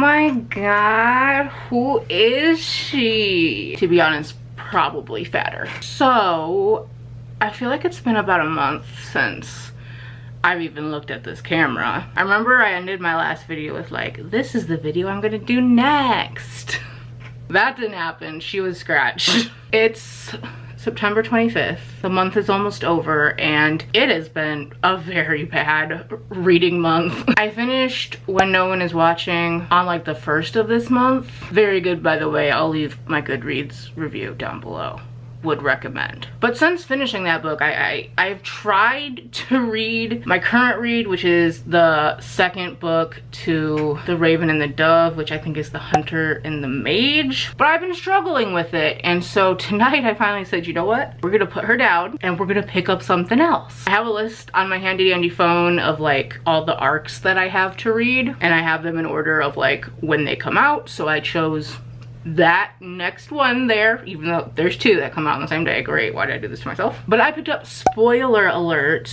my god, who is she? To be honest, probably fatter. So I feel like it's been about a month since I've even looked at this camera. I remember I ended my last video with like, this is the video I'm gonna do next. That didn't happen. She was scratched. It's September 25th. The month is almost over and it has been a very bad reading month. I finished When No One Is Watching on like the 1st of this month. Very good, by the way. I'll leave my Goodreads review down below. Would recommend. But since finishing that book, I've tried to read my current read, which is the second book to The Raven and the Dove, which I think is The Hunter and the Mage. But I've been struggling with it, and so tonight I finally said, you know what? We're gonna put her down and we're gonna pick up something else. I have a list on my handy dandy phone of like all the arcs that I have to read, and I have them in order of like when they come out. So I chose that next one there, even though there's two that come out on the same day. Great, why did I do this to myself? But I picked up, spoiler alert,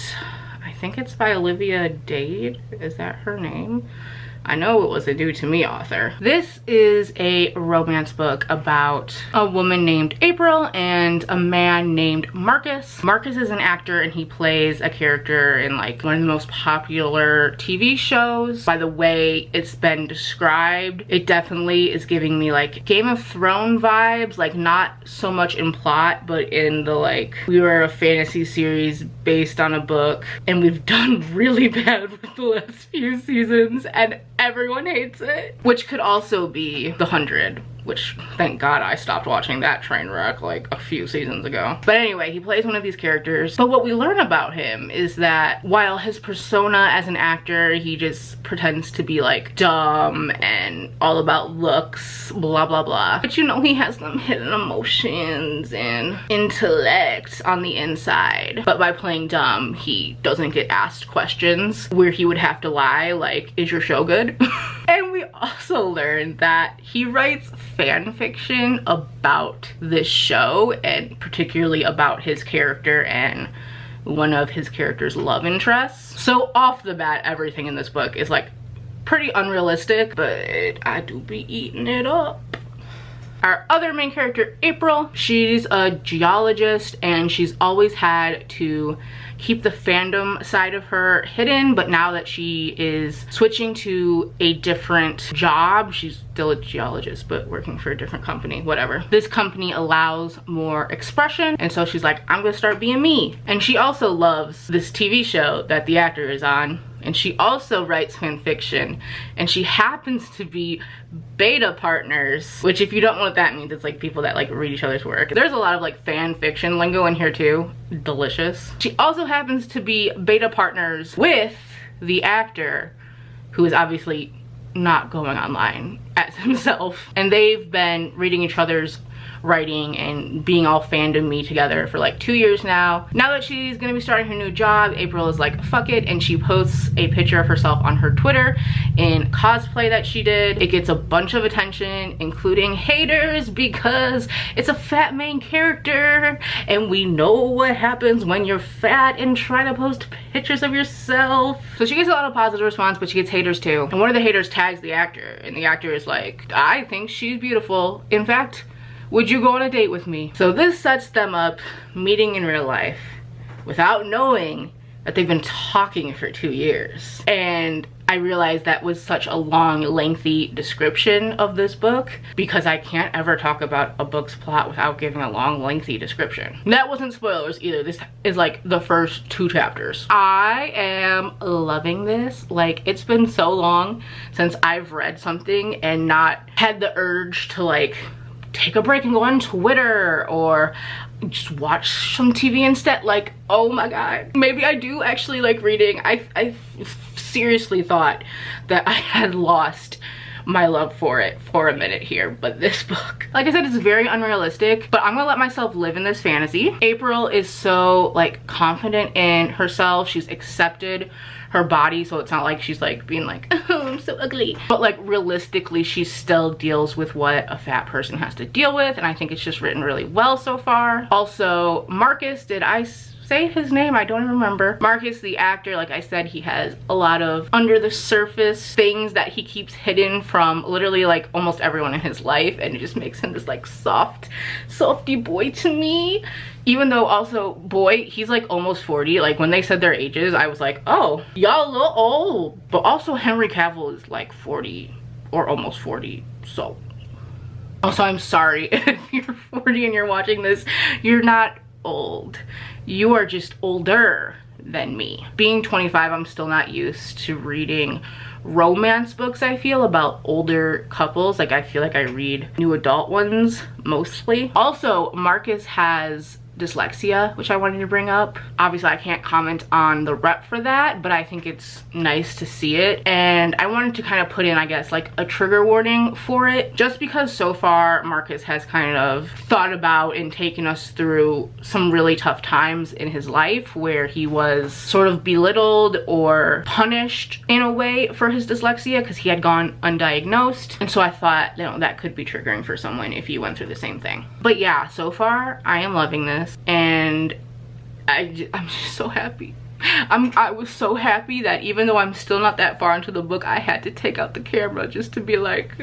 I think it's by Olivia Dade. Is that her name? I know it was a Do To Me author. This is a romance book about a woman named April and a man named Marcus. Marcus is an actor and he plays a character in like one of the most popular TV shows. By the way it's been described, it definitely is giving me like Game of Thrones vibes, like not so much in plot, but in the like, we were a fantasy series based on a book and we've done really bad with the last few seasons and everyone hates it. Which could also be The 100, which thank God I stopped watching that train wreck like a few seasons ago. But anyway, he plays one of these characters. But what we learn about him is that while his persona as an actor, he just pretends to be like dumb and all about looks, blah blah blah. But you know, he has some hidden emotions and intellect on the inside. But by playing dumb, he doesn't get asked questions where he would have to lie, like, is your show good? And we also learned that he writes fan fiction about this show, and particularly about his character and one of his character's love interests. So off the bat, everything in this book is like pretty unrealistic, but I do be eating it up. Our other main character, April, she's a geologist and she's always had to keep the fandom side of her hidden, but now that she is switching to a different job, she's still a geologist but working for a different company, whatever. This company allows more expression, and so she's like, I'm gonna start being me. And she also loves this TV show that the actor is on, and she also writes fan fiction, and she happens to be beta partners, which if you don't know what that means, it's like people that like read each other's work. There's a lot of like fan fiction lingo in here too. Delicious. She also happens to be beta partners with the actor, who is obviously not going online as himself, and they've been reading each other's writing and being all fandom-y together for like 2 years now. Now that she's gonna be starting her new job, April is like, fuck it, and she posts a picture of herself on her Twitter in cosplay that she did. It gets a bunch of attention, including haters, because it's a fat main character, and we know what happens when you're fat and try to post pictures of yourself. So she gets a lot of positive response, but she gets haters too. And one of the haters tags the actor, and the actor is like, I think she's beautiful. In fact, would you go on a date with me? So this sets them up meeting in real life without knowing that they've been talking for 2 years. And I realized that was such a long, lengthy description of this book, because I can't ever talk about a book's plot without giving a long, lengthy description. That wasn't spoilers either. This is like the first 2 chapters. I am loving this. Like, it's been so long since I've read something and not had the urge to like take a break and go on Twitter or just watch some TV instead. Like, oh my god, maybe I do actually like reading. I seriously thought that I had lost my love for it for a minute here, but this book, like I said, it's very unrealistic, but I'm gonna let myself live in this fantasy. April is so like confident in herself. She's accepted her body, so it's not like she's like being like, oh, I'm so ugly, but like realistically she still deals with what a fat person has to deal with, and I think it's just written really well so far. Also, Marcus, did I say his name, I don't even remember. Marcus, the actor, like I said, he has a lot of under the surface things that he keeps hidden from literally like almost everyone in his life, and it just makes him this like softy boy to me. Even though also, boy, he's like almost 40. Like when they said their ages, I was like, oh, y'all a little old. But also Henry Cavill is like 40 or almost 40, so. Also, I'm sorry if you're 40 and you're watching this, you're not old. You are just older than me. Being 25, I'm still not used to reading romance books, I feel, about older couples. Like I feel like I read new adult ones mostly. Also, Marcus has dyslexia, which I wanted to bring up. Obviously I can't comment on the rep for that, but I think it's nice to see it, and I wanted to kind of put in, I guess, like a trigger warning for it, just because so far Marcus has kind of thought about and taken us through some really tough times in his life where he was sort of belittled or punished in a way for his dyslexia because he had gone undiagnosed. And so I thought, you know, that could be triggering for someone if you went through the same thing. But yeah, so far I am loving this, and I'm just so happy. I was so happy that even though I'm still not that far into the book, I had to take out the camera just to be like,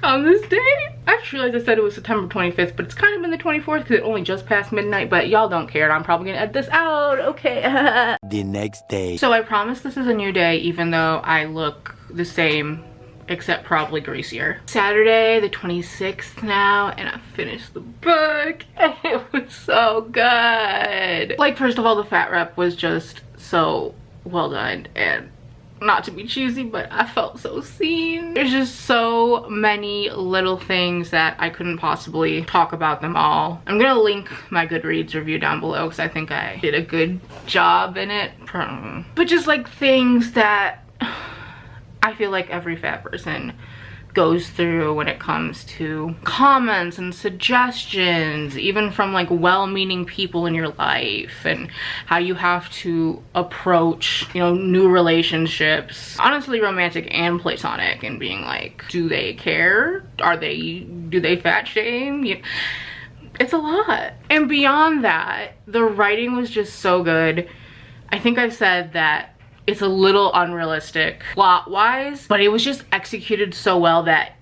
on this day. I just realized I said it was September 25th, but it's kind of been the 24th because it only just passed midnight, but y'all don't care. I'm probably gonna edit this out, okay? The next day. So I promise this is a new day, even though I look the same, except probably greasier. Saturday the 26th now, and I finished the book and it was so good. Like, first of all, the fat rep was just so well done, and not to be cheesy, but I felt so seen. There's just so many little things that I couldn't possibly talk about them all. I'm gonna link my Goodreads review down below because I think I did a good job in it. But just like things that I feel like every fat person goes through when it comes to comments and suggestions, even from like well-meaning people in your life, and how you have to approach, you know, new relationships, honestly romantic and platonic, and being like, do they care? Do they fat shame? It's a lot. And beyond that, the writing was just so good. I think I've said that it's a little unrealistic plot-wise, but it was just executed so well that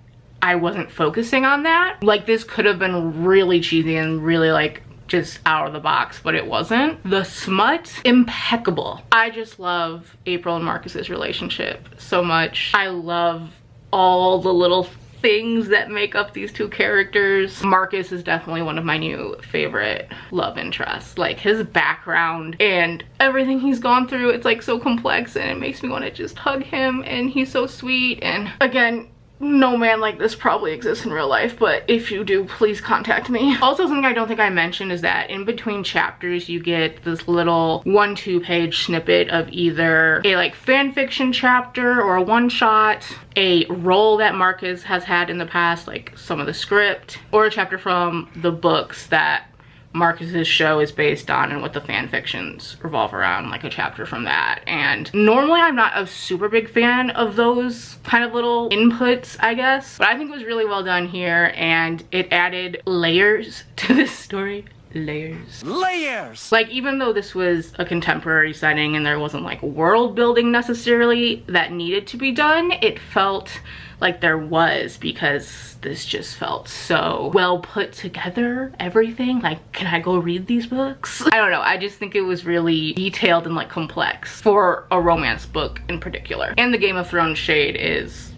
I wasn't focusing on that. Like, this could have been really cheesy and really like just out of the box, but it wasn't. The smut, impeccable. I just love April and Marcus's relationship so much. I love all the little things that make up these two characters. Marcus is definitely one of my new favorite love interests. Like, his background and everything he's gone through, it's like so complex, and it makes me want to just hug him, and he's so sweet. And again, no man like this probably exists in real life, but if you do, please contact me. Also, something I don't think I mentioned is that in between chapters you get this little 1-2 page snippet of either a like fan fiction chapter or a one-shot, a role that Marcus has had in the past, like some of the script, or a chapter from the books that Marcus's show is based on and what the fan fictions revolve around, like a chapter from that. And normally I'm not a super big fan of those kind of little inputs, I guess, but I think it was really well done here, and it added layers to this story. Layers. Like, even though this was a contemporary setting and there wasn't like world building necessarily that needed to be done, it felt like there was, because this just felt so well put together, everything. Like, can I go read these books? I don't know, I just think it was really detailed and like complex for a romance book in particular. And the Game of Thrones shade is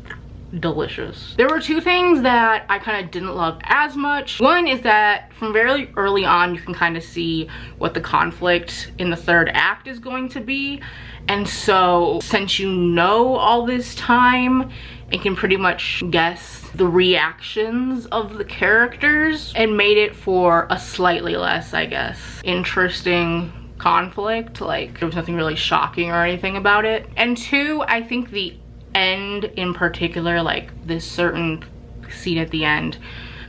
delicious. There were two things that I kind of didn't love as much. One is that from very early on you can kind of see what the conflict in the third act is going to be, and so since you know all this time and can pretty much guess the reactions of the characters, and made it for a slightly less, I guess, interesting conflict. Like, there was nothing really shocking or anything about it. And two, I think the end in particular, like this certain scene at the end,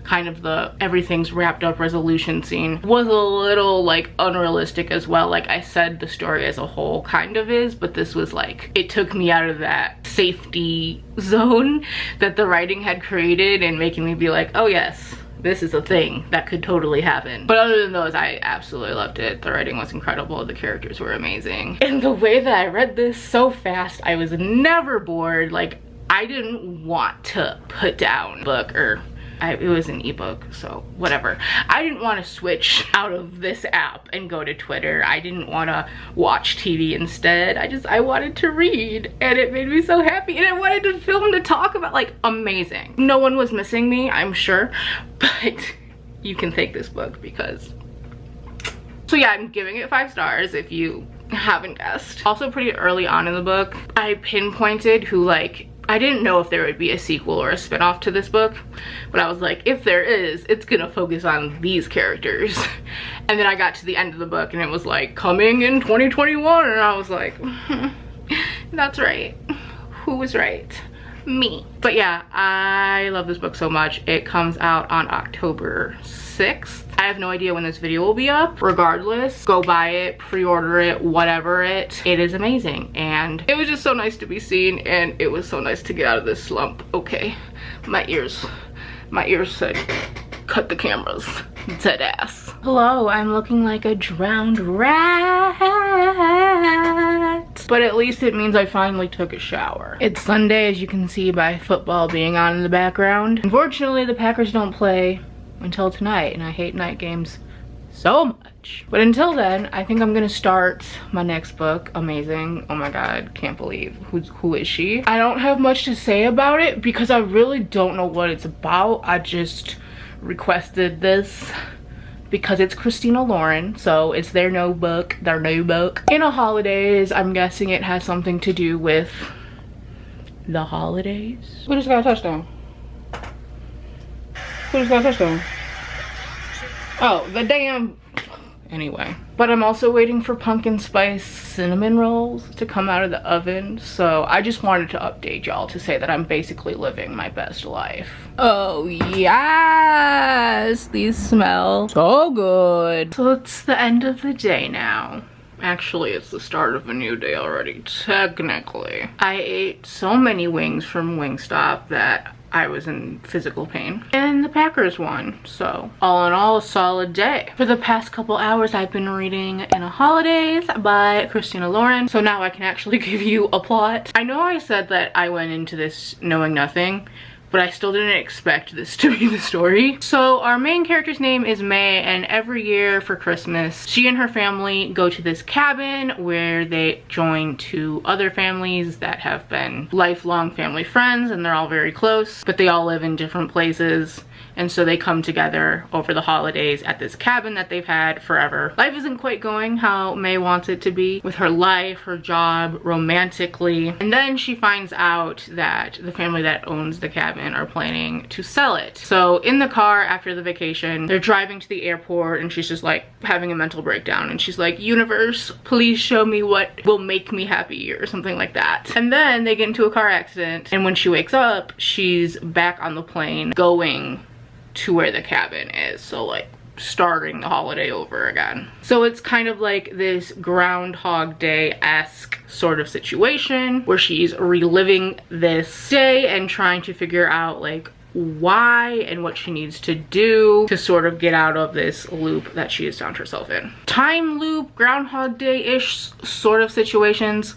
kind of the everything's wrapped up resolution scene, was a little like unrealistic as well. Like I said, the story as a whole kind of is, but this was like, it took me out of that safety zone that the writing had created and making me be like, oh yes, this is a thing that could totally happen. But other than those, I absolutely loved it. The writing was incredible, the characters were amazing, and the way that I read this so fast, I was never bored. Like, I didn't want to put down a book, or it was an ebook, so whatever. I didn't want to switch out of this app and go to Twitter. I didn't want to watch TV instead. I wanted to read, and it made me so happy, and I wanted to film to talk about. Like, amazing. No one was missing me, I'm sure, but you can thank this book because... So yeah, I'm giving it 5 stars if you haven't guessed. Also, pretty early on in the book, I pinpointed who, like, I didn't know if there would be a sequel or a spin-off to this book, but I was like, if there is, it's gonna focus on these characters. And then I got to the end of the book and it was like, coming in 2021, and I was like, that's right. Who was right? Me. But yeah, I love this book so much. It comes out on October 6th. I have no idea when this video will be up. Regardless, go buy it, pre-order it, whatever it is amazing. And it was just so nice to be seen, and it was so nice to get out of this slump. Okay, my ears said, cut the cameras, dead ass. Hello, I'm looking like a drowned rat, but at least it means I finally took a shower. It's Sunday, as you can see by football being on in the background. Unfortunately, the Packers don't play until tonight, and I hate night games so much. But until then, I think I'm gonna start my next book. Amazing. Oh my god, can't believe who is she? I don't have much to say about it because I really don't know what it's about. I just requested this because it's Christina Lauren, so it's their new book. In a Holidaze. I'm guessing it has something to do with the holidays. Who just got a touchdown? Who just got a touchdown? Oh, the damn... Anyway. But I'm also waiting for pumpkin spice cinnamon rolls to come out of the oven. So I just wanted to update y'all to say that I'm basically living my best life. Oh yes! These smell so good. So it's the end of the day now. Actually, it's the start of a new day already, technically. I ate so many wings from Wingstop that I was in physical pain, and the Packers won. So all in all, a solid day. For the past couple hours, I've been reading In a Holidaze by Christina Lauren. So now I can actually give you a plot. I know I said that I went into this knowing nothing, but I still didn't expect this to be the story. So our main character's name is May, and every year for Christmas, she and her family go to this cabin where they join 2 other families that have been lifelong family friends, and they're all very close, but they all live in different places. And so they come together over the holidays at this cabin that they've had forever. Life isn't quite going how May wants it to be with her life, her job, romantically. And then she finds out that the family that owns the cabin are planning to sell it. So in the car after the vacation, they're driving to the airport, and she's just like having a mental breakdown. And she's like, universe, please show me what will make me happy, or something like that. And then they get into a car accident. And when she wakes up, she's back on the plane going to where the cabin is, so like starting the holiday over again. So it's kind of like this Groundhog Day-esque sort of situation where she's reliving this day and trying to figure out like why and what she needs to do to sort of get out of this loop that she has found herself in. Time loop, Groundhog Day-ish sort of situations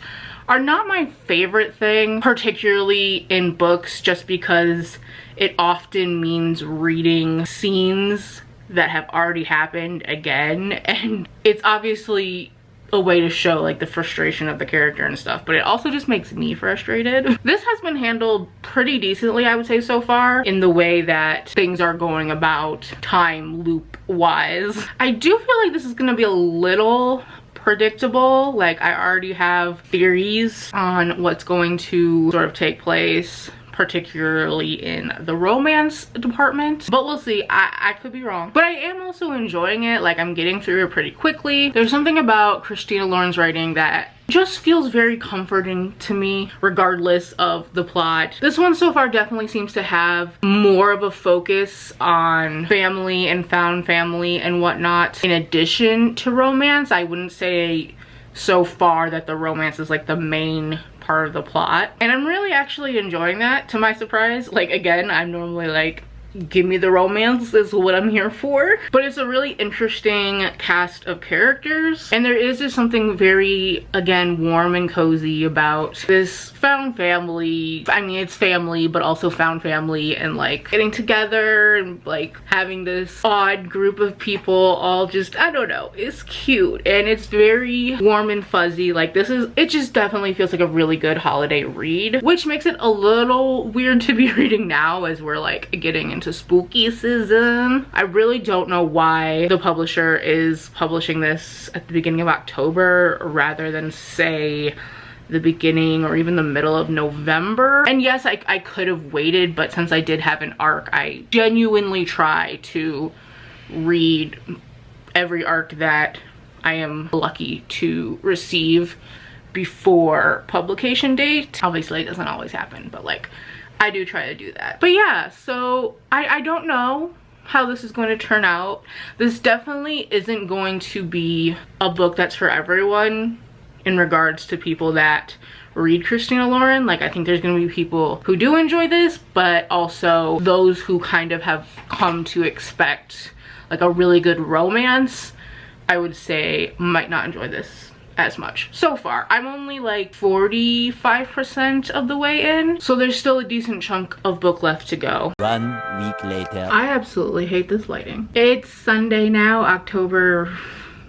are not my favorite thing, particularly in books, just because it often means reading scenes that have already happened again, and it's obviously a way to show like the frustration of the character and stuff, but it also just makes me frustrated. This has been handled pretty decently, I would say, so far, in the way that things are going about time loop wise. I do feel like this is gonna be a little predictable. Like, I already have theories on what's going to sort of take place, particularly in the romance department, but we'll see. I could be wrong, but I am also enjoying it. Like, I'm getting through it pretty quickly. There's something about Christina Lauren's writing that just feels very comforting to me, regardless of the plot. This one so far definitely seems to have more of a focus on family and found family and whatnot, in addition to romance. I wouldn't say so far that the romance is like the main part of the plot, and I'm really actually enjoying that, to my surprise. Like, again, I'm normally like, give me the romance is what I'm here for. But it's a really interesting cast of characters, and there is just something very, again, warm and cozy about this found family. I mean, it's family, but also found family, and like getting together and like having this odd group of people all just, I don't know, it's cute and it's very warm and fuzzy. Like it just definitely feels like a really good holiday read, which makes it a little weird to be reading now as we're like getting into spooky season. I really don't know why the publisher is publishing this at the beginning of October rather than say the beginning or even the middle of November. And yes, I could have waited, but since I did have an arc, I genuinely try to read every arc that I am lucky to receive before publication date. Obviously it doesn't always happen, but like I do try to do that. But yeah, so I don't know how this is going to turn out. This definitely isn't going to be a book that's for everyone in regards to people that read Christina Lauren. Like I think there's going to be people who do enjoy this, but also those who kind of have come to expect like a really good romance, I would say might not enjoy this as much. So far, I'm only like 45% of the way in, so there's still a decent chunk of book left to go. 1 week later. I absolutely hate this lighting. It's Sunday now, October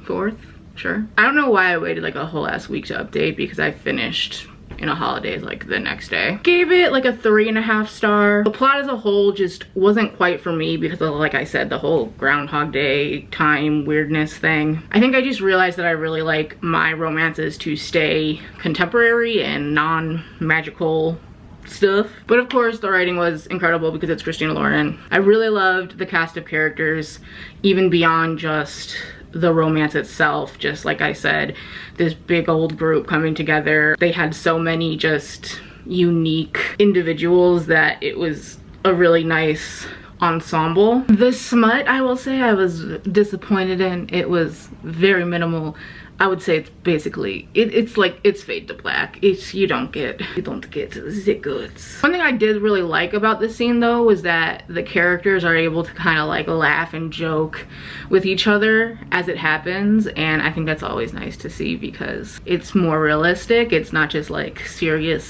4th, sure. I don't know why I waited like a whole ass week to update, because I finished in a Holidaze like the next day. Gave it like a 3.5 star. The plot as a whole just wasn't quite for me because of, like I said, the whole Groundhog Day time weirdness thing. I think I just realized that I really like my romances to stay contemporary and non-magical stuff. But of course the writing was incredible because it's Christina Lauren. I really loved the cast of characters, even beyond just the romance itself. Just like I said, this big old group coming together. They had so many just unique individuals that it was a really nice ensemble. The smut, I will say, I was disappointed in. It was very minimal. I would say it's basically, it's like, it's fade to black. You don't get the goods. One thing I did really like about this scene though was that the characters are able to kind of like laugh and joke with each other as it happens, and I think that's always nice to see because it's more realistic. It's not just like serious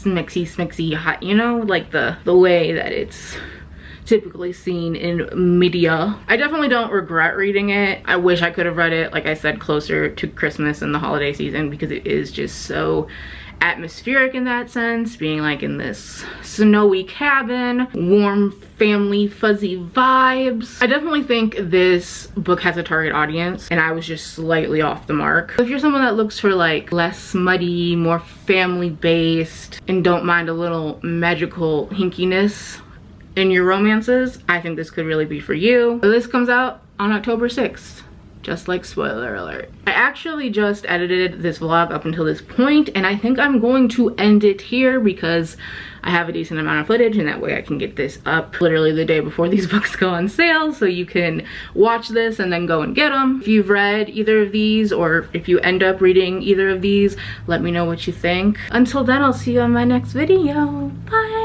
smixy hot, you know, like the way that it's typically seen in media. I definitely don't regret reading it. I wish I could have read it, like I said, closer to Christmas and the holiday season, because it is just so atmospheric in that sense, being like in this snowy cabin, warm family fuzzy vibes. I definitely think this book has a target audience, and I was just slightly off the mark. If you're someone that looks for like less smutty, more family based, and don't mind a little magical hinkiness in your romances, I think this could really be for you. This comes out on October 6th, just like spoiler alert. I actually just edited this vlog up until this point, and I think I'm going to end it here because I have a decent amount of footage, and that way I can get this up literally the day before these books go on sale, so you can watch this and then go and get them. If you've read either of these, or if you end up reading either of these, let me know what you think. Until then, I'll see you on my next video. Bye!